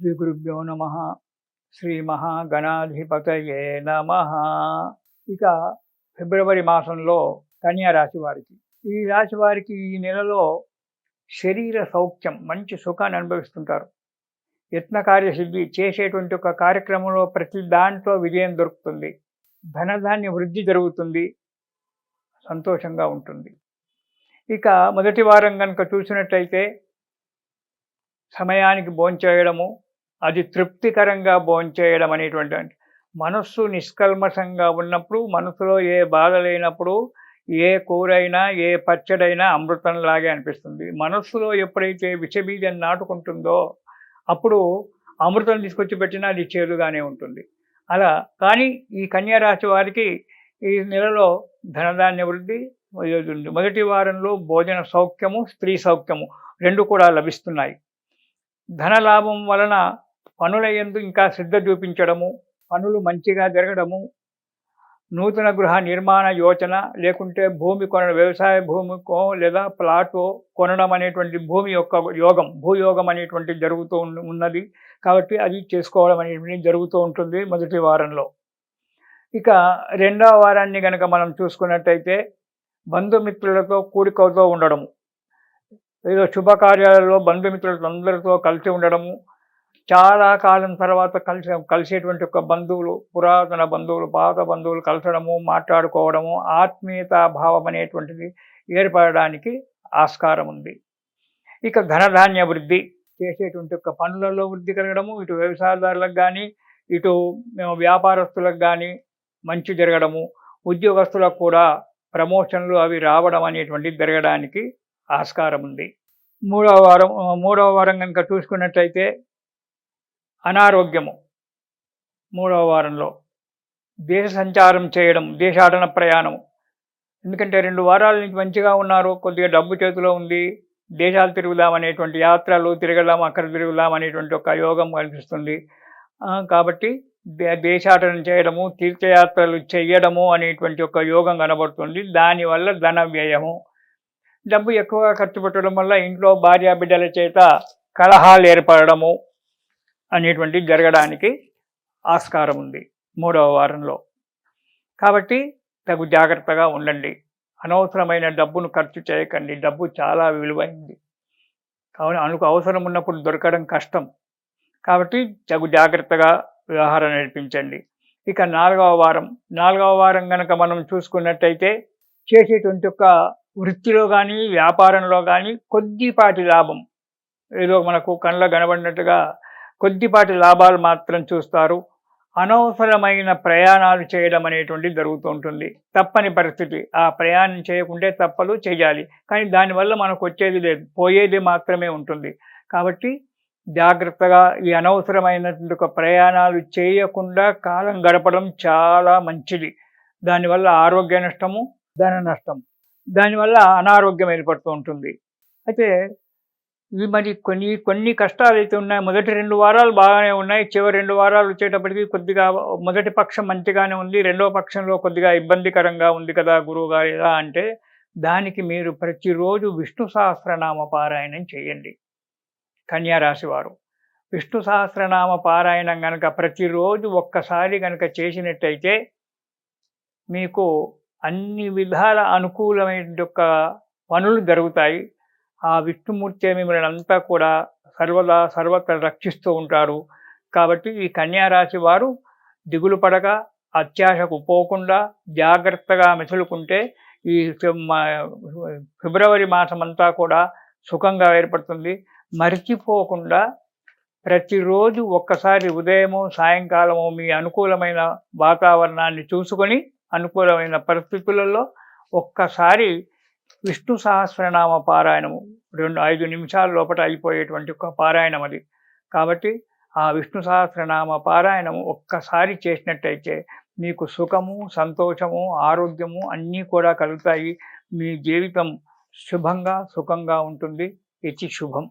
శ్రీ గురుభ్యో నమ. శ్రీ మహాగణాధిపతయే నమ. ఇక ఫిబ్రవరి మాసంలో కన్యా రాశి వారికి, ఈ రాశి వారికి ఈ నెలలో శరీర సౌఖ్యం, మంచి సుఖాన్ని అనుభవిస్తుంటారు. యత్న కార్యసిద్ధి, చేసేటువంటి ఒక కార్యక్రమంలో ప్రతి దాంట్లో విజయం దొరుకుతుంది. ధనధాన్య వృద్ధి జరుగుతుంది, సంతోషంగా ఉంటుంది. ఇక మొదటి వారం కనుక చూసినట్లయితే సమయానికి భోంచేయడము, అది తృప్తికరంగా భోంచేయడం అనేటువంటి, మనస్సు నిష్కల్మషంగా ఉన్నప్పుడు, మనసులో ఏ బాధ లేనప్పుడు ఏ కూరైనా ఏ పచ్చడైనా అమృతంలాగే అనిపిస్తుంది. మనస్సులో ఎప్పుడైతే విషబీజం నాటుకుంటుందో అప్పుడు అమృతం తీసుకొచ్చి పెట్టినా అది చేదుగానే ఉంటుంది. అలా కానీ ఈ కన్యా రాశి వారికి ఈ నెలలో ధనధాన్య వృద్ధి, మొదటి వారంలో భోజన సౌఖ్యము, స్త్రీ సౌఖ్యము రెండు కూడా లభిస్తున్నాయి. ధనలాభం వలన పనుల యందు ఇంకా శ్రద్ధ చూపించడము, పనులు మంచిగా జరగడము, నూతన గృహ నిర్మాణ యోచన, లేకుంటే భూమి కొనడం, వ్యవసాయ భూమికో లేదా ప్లాటో కొనడం అనేటువంటి భూమి యొక్క యోగం, భూయోగం అనేటువంటి జరుగుతూ ఉన్నది. కాబట్టి అది చేసుకోవడం అనేటువంటి జరుగుతూ ఉంటుంది మొదటి వారంలో. ఇక రెండవ వారాన్ని కనుక మనం చూసుకున్నట్టయితే బంధుమిత్రులతో కూడికతో ఉండడము, ఏదో శుభకార్యాలలో బంధుమిత్రులతో అందరితో కలిసి ఉండడము, చాలా కాలం తర్వాత కలిసేటువంటి ఒక బంధువులు, పురాతన బంధువులు, పాత బంధువులు కలసడము, మాట్లాడుకోవడము, ఆత్మీయతా భావం అనేటువంటిది ఏర్పడడానికి ఆస్కారం ఉంది. ఇక ధనధాన్య వృద్ధి, చేసేటువంటి ఒక పనులలో వృద్ధి కలగడము, ఇటు వ్యవసాయదారులకు కానీ ఇటు వ్యాపారస్తులకు కానీ మంచి జరగడము, ఉద్యోగస్తులకు కూడా ప్రమోషన్లు అవి రావడం అనేటువంటిది జరగడానికి ఆస్కారం ఉంది. మూడవ వారం కనుక చూసుకున్నట్లయితే అనారోగ్యము, మూడవ వారంలో దేశ సంచారం చేయడం, దేశాటన ప్రయాణము. ఎందుకంటే 2 వారాల నుంచి మంచిగా ఉన్నారు, కొద్దిగా డబ్బు చేతిలో ఉంది, దేశాలు తిరుగుదాం అనేటువంటి, యాత్రలు తిరగదాం, అక్కడ తిరుగుదాం అనేటువంటి ఒక యోగం కనిపిస్తుంది. కాబట్టి దేశాటన చేయడము, తీర్థయాత్రలు చేయడము అనేటువంటి ఒక యోగం కనబడుతుంది. దానివల్ల ధన వ్యయము, డబ్బు ఎక్కువగా ఖర్చు పెట్టడం వల్ల ఇంట్లో భార్యాబిడ్డల చేత కలహాలు ఏర్పడము అనేటువంటిది జరగడానికి ఆస్కారం ఉంది మూడవ వారంలో. కాబట్టి తగు జాగ్రత్తగా ఉండండి. అనవసరమైన డబ్బును ఖర్చు చేయకండి. డబ్బు చాలా విలువైంది, కావున అవసరం ఉన్నప్పుడు దొరకడం కష్టం. కాబట్టి తగు జాగ్రత్తగా వ్యవహారం నడిపించండి. ఇక నాలుగవ వారం కనుక మనం చూసుకున్నట్టయితే చేసేటువంటి ఒక వృత్తిలో కానీ వ్యాపారంలో కానీ కొద్దిపాటి లాభం, ఏదో మనకు కళ్ళ కనబడినట్టుగా కొద్దిపాటి లాభాలు మాత్రం చూస్తారు. అనవసరమైన ప్రయాణాలు చేయడం అనేటువంటిది జరుగుతూ ఉంటుంది. తప్పని పరిస్థితి, ఆ ప్రయాణం చేయకుంటే తప్పదు, చేయాలి. కానీ దానివల్ల మనకు వచ్చేది లేదు, పోయేది మాత్రమే ఉంటుంది. కాబట్టి జాగ్రత్తగా ఈ అనవసరమైనటువంటి ఒక ప్రయాణాలు చేయకుండా కాలం గడపడం చాలా మంచిది. దానివల్ల ఆరోగ్య నష్టము, ధన నష్టం, దానివల్ల అనారోగ్యం ఏర్పడుతూ ఉంటుంది. అయితే ఇవి మరి కొన్ని కష్టాలు అయితే ఉన్నాయి. మొదటి 2 వారాలు బాగానే ఉన్నాయి, చివరి 2 వారాలు వచ్చేటప్పటికి కొద్దిగా మొదటి పక్షం మంచిగానే ఉంది, రెండవ పక్షంలో కొద్దిగా ఇబ్బందికరంగా ఉంది కదా గురువుగారు, ఎలా అంటే దానికి మీరు ప్రతిరోజు విష్ణు సహస్రనామ పారాయణం చేయండి. కన్యా రాశి వారు విష్ణు సహస్రనామ పారాయణం కనుక ప్రతిరోజు ఒక్కసారి కనుక చేసినట్టయితే మీకు అన్ని విధాల అనుకూలమైన పనులు జరుగుతాయి. ఆ విష్ణుమూర్తి మిమ్మల్ని అంతా కూడా సర్వత్రా రక్షిస్తూ ఉంటారు. కాబట్టి ఈ కన్యా రాశి వారు దిగులు పడక, అత్యాశకు పోకుండా జాగ్రత్తగా మెసులుకుంటే ఈ ఫిబ్రవరి మాసం అంతా కూడా సుఖంగా ఏర్పడుతుంది. మర్చిపోకుండా ప్రతిరోజు ఒక్కసారి ఉదయము సాయంకాలము మీ అనుకూలమైన వాతావరణాన్ని చూసుకొని, అనుకూలమైన పరిస్థితులలో ఒక్కసారి విష్ణు సహస్రనామ పారాయణము 5 నిమిషాల లోపల అయిపోయేటువంటి ఒక పారాయణం అది. కాబట్టి ఆ విష్ణు సహస్రనామ పారాయణము ఒక్కసారి చేసినట్టయితే మీకు సుఖము, సంతోషము, ఆరోగ్యము అన్నీ కూడా కలుగుతాయి. మీ జీవితం శుభంగా సుఖంగా ఉంటుంది. ఇది శుభం.